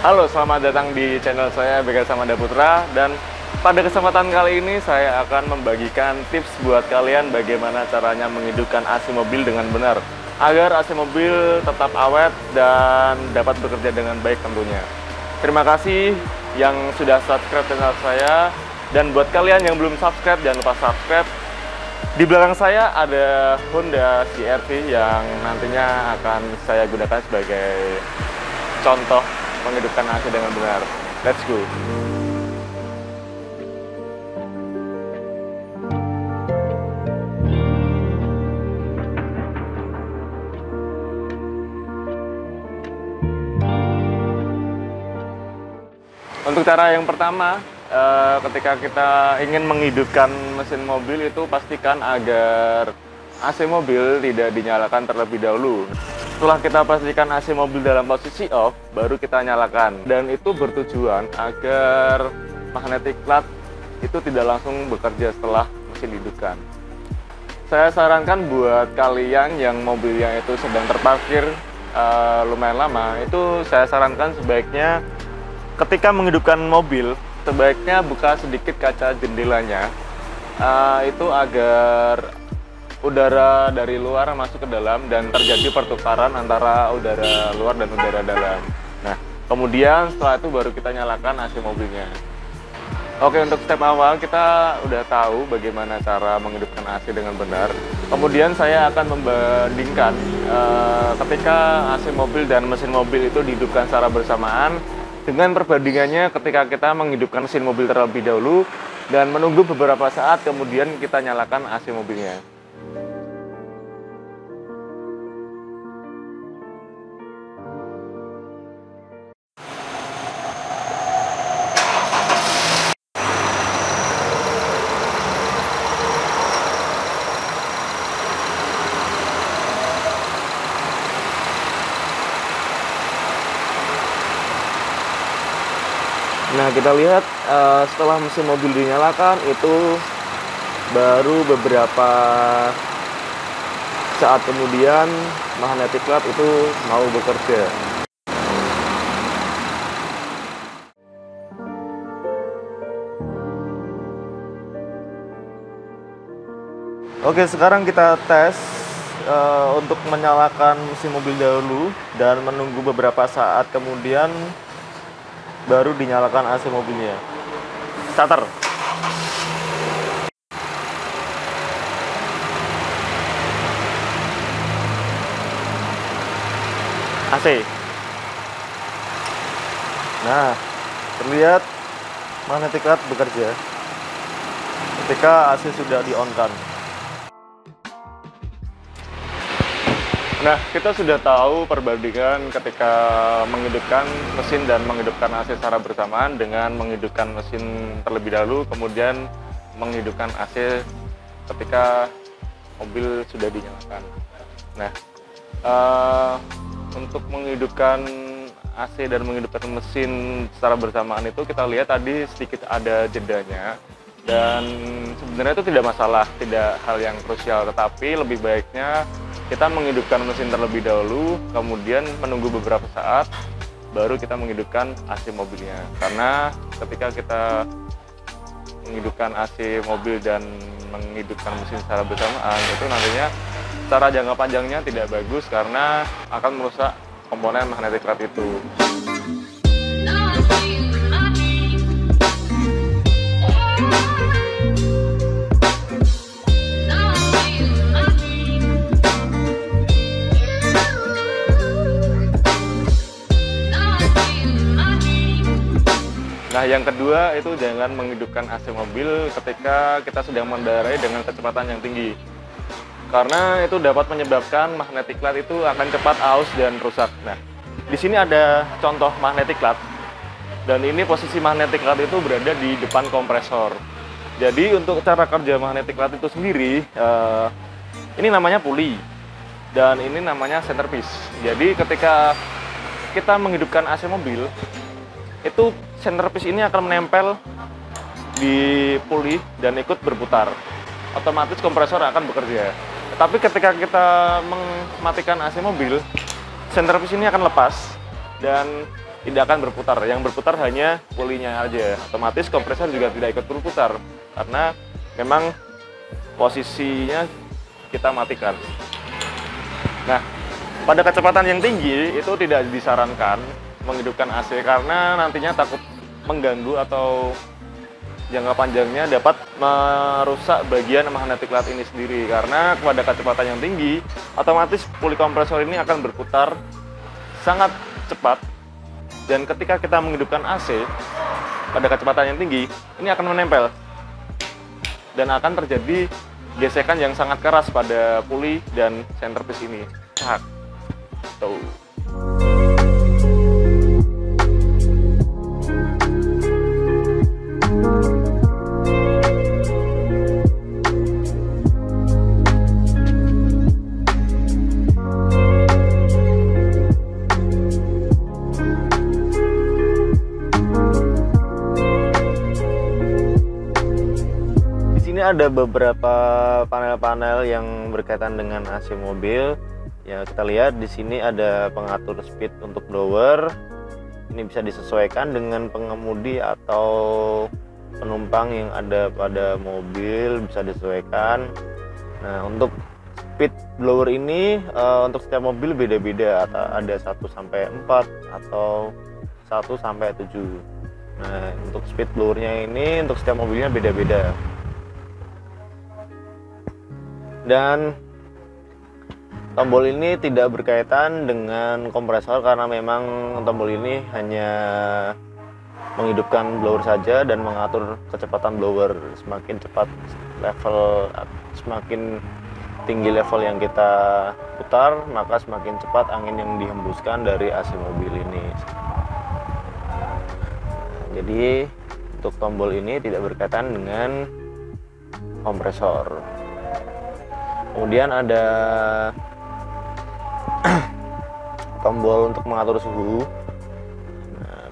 Halo, selamat datang di channel saya Begal Samada Putra. Dan pada kesempatan kali ini saya akan membagikan tips buat kalian bagaimana caranya menghidupkan AC mobil dengan benar agar AC mobil tetap awet dan dapat bekerja dengan baik tentunya. Terima kasih yang sudah subscribe channel saya, dan buat kalian yang belum subscribe jangan lupa subscribe. Di belakang saya ada Honda CR-V yang nantinya akan saya gunakan sebagai contoh menghidupkan AC dengan benar. Let's go. Untuk cara yang pertama, ketika kita ingin menghidupkan mesin mobil itu pastikan agar AC mobil tidak dinyalakan terlebih dahulu. Setelah kita pastikan AC mobil dalam posisi off, baru kita nyalakan. Dan itu bertujuan agar magnetic clutch itu tidak langsung bekerja setelah mesin dihidupkan. Saya sarankan buat kalian yang mobilnya itu sedang terparkir lumayan lama, itu saya sarankan sebaiknya ketika menghidupkan mobil, sebaiknya buka sedikit kaca jendelanya, itu agar udara dari luar masuk ke dalam dan terjadi pertukaran antara udara luar dan udara dalam. Nah, kemudian setelah itu baru kita nyalakan AC mobilnya. Oke, untuk step awal kita udah tahu bagaimana cara menghidupkan AC dengan benar. Kemudian saya akan membandingkan ketika AC mobil dan mesin mobil itu dihidupkan secara bersamaan dengan perbandingannya ketika kita menghidupkan mesin mobil terlebih dahulu dan menunggu beberapa saat kemudian kita nyalakan AC mobilnya. Nah, kita lihat setelah mesin mobil dinyalakan itu baru beberapa saat kemudian magnetic clutch itu mau bekerja. Oke, sekarang kita tes untuk menyalakan mesin mobil dahulu dan menunggu beberapa saat kemudian baru dinyalakan AC mobilnya. Starter. AC. Nah, terlihat magnetic clutch bekerja ketika AC sudah di-on-kan. Nah, kita sudah tahu perbandingan ketika menghidupkan mesin dan menghidupkan AC secara bersamaan dengan menghidupkan mesin terlebih dahulu, kemudian menghidupkan AC ketika mobil sudah dinyalakan. Nah, untuk menghidupkan AC dan menghidupkan mesin secara bersamaan itu kita lihat tadi sedikit ada jedanya. Dan sebenarnya itu tidak masalah, tidak hal yang krusial, tetapi lebih baiknya kita menghidupkan mesin terlebih dahulu, kemudian menunggu beberapa saat, baru kita menghidupkan AC mobilnya. Karena ketika kita menghidupkan AC mobil dan menghidupkan mesin secara bersamaan, itu nantinya secara jangka panjangnya tidak bagus karena akan merusak komponen magnetic clutch itu. Nah, yang kedua itu jangan menghidupkan AC mobil ketika kita sedang mengendarai dengan kecepatan yang tinggi. Karena itu dapat menyebabkan magnetic clutch itu akan cepat aus dan rusak. Nah, di sini ada contoh magnetic clutch. Dan ini posisi magnetic clutch itu berada di depan kompresor. Jadi untuk cara kerja magnetic clutch itu sendiri, ini namanya puli. Dan ini namanya centerpiece. Jadi ketika kita menghidupkan AC mobil, itu centerpiece ini akan menempel di puli dan ikut berputar. Otomatis kompresor akan bekerja. Tapi ketika kita mematikan AC mobil, centerpiece ini akan lepas dan tidak akan berputar. Yang berputar hanya pulinya aja. Otomatis kompresor juga tidak ikut berputar karena memang posisinya kita matikan. Nah, pada kecepatan yang tinggi itu tidak disarankan menghidupkan AC karena nantinya takut mengganggu atau jangka panjangnya dapat merusak bagian magnetic cloud ini sendiri. Karena pada kecepatan yang tinggi, otomatis puli kompresor ini akan berputar sangat cepat. Dan ketika kita menghidupkan AC pada kecepatan yang tinggi, ini akan menempel dan akan terjadi gesekan yang sangat keras pada puli dan centerpiece ini. Tuh. Ada beberapa panel-panel yang berkaitan dengan AC mobil. Ya, kita lihat di sini ada pengatur speed untuk blower. Ini bisa disesuaikan dengan pengemudi atau penumpang yang ada pada mobil, bisa disesuaikan. Nah, untuk speed blower ini untuk setiap mobil beda-beda, ada 1 sampai 4 atau 1 sampai 7. Nah, untuk speed blowernya ini untuk setiap mobilnya beda-beda. Dan tombol ini tidak berkaitan dengan kompresor karena memang tombol ini hanya menghidupkan blower saja dan mengatur kecepatan blower. Semakin cepat level, semakin tinggi level yang kita putar, maka semakin cepat angin yang dihembuskan dari AC mobil ini. Jadi untuk tombol ini tidak berkaitan dengan kompresor. Kemudian ada tombol untuk mengatur suhu. Nah,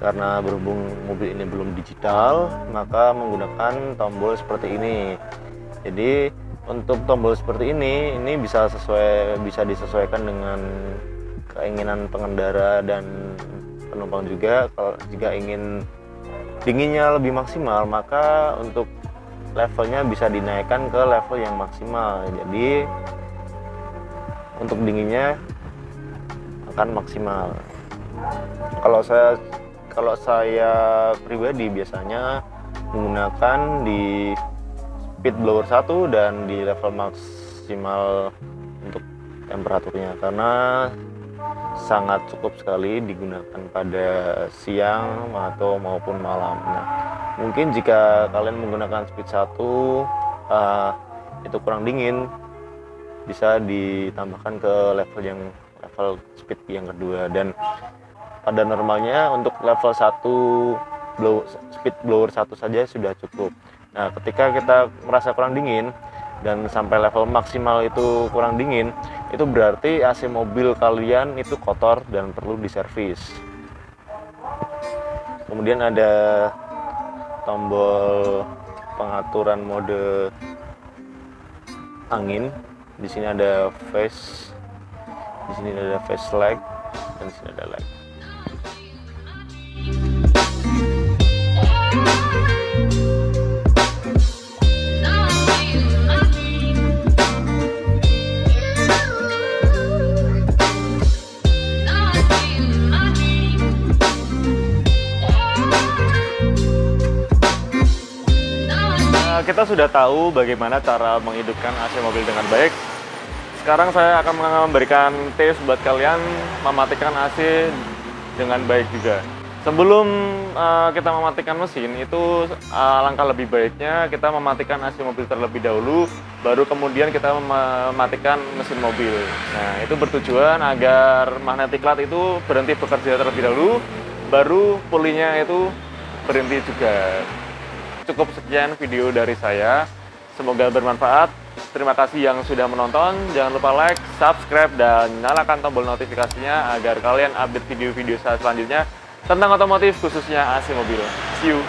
karena berhubung mobil ini belum digital, maka menggunakan tombol seperti ini. Jadi untuk tombol seperti ini bisa disesuaikan dengan keinginan pengendara dan penumpang juga. Kalau jika ingin dinginnya lebih maksimal, maka untuk levelnya bisa dinaikkan ke level yang maksimal. Jadi untuk dinginnya akan maksimal. Kalau saya pribadi biasanya menggunakan di speed blower 1 dan di level maksimal untuk temperaturnya karena sangat cukup sekali digunakan pada siang atau maupun malam. Nah, mungkin jika kalian menggunakan speed 1 itu kurang dingin, bisa ditambahkan ke level speed yang kedua. Dan pada normalnya untuk level 1 speed blower 1 saja sudah cukup. Nah, ketika kita merasa kurang dingin dan sampai level maksimal itu kurang dingin, itu berarti AC mobil kalian itu kotor dan perlu diservis. Kemudian ada tombol pengaturan mode angin. Di sini ada phase, di sini ada phase lag, dan di sini ada lag. Kita sudah tahu bagaimana cara menghidupkan AC mobil dengan baik. Sekarang saya akan memberikan tips buat kalian mematikan AC dengan baik juga. Sebelum kita mematikan mesin, itu alangkah lebih baiknya kita mematikan AC mobil terlebih dahulu, baru kemudian kita mematikan mesin mobil. Nah, itu bertujuan agar magnetic cloud itu berhenti bekerja terlebih dahulu, baru pulinya itu berhenti juga. Cukup sekian video dari saya, semoga bermanfaat. Terima kasih yang sudah menonton. Jangan lupa like, subscribe, dan nyalakan tombol notifikasinya agar kalian update video-video saya selanjutnya tentang otomotif, khususnya AC mobil. See you!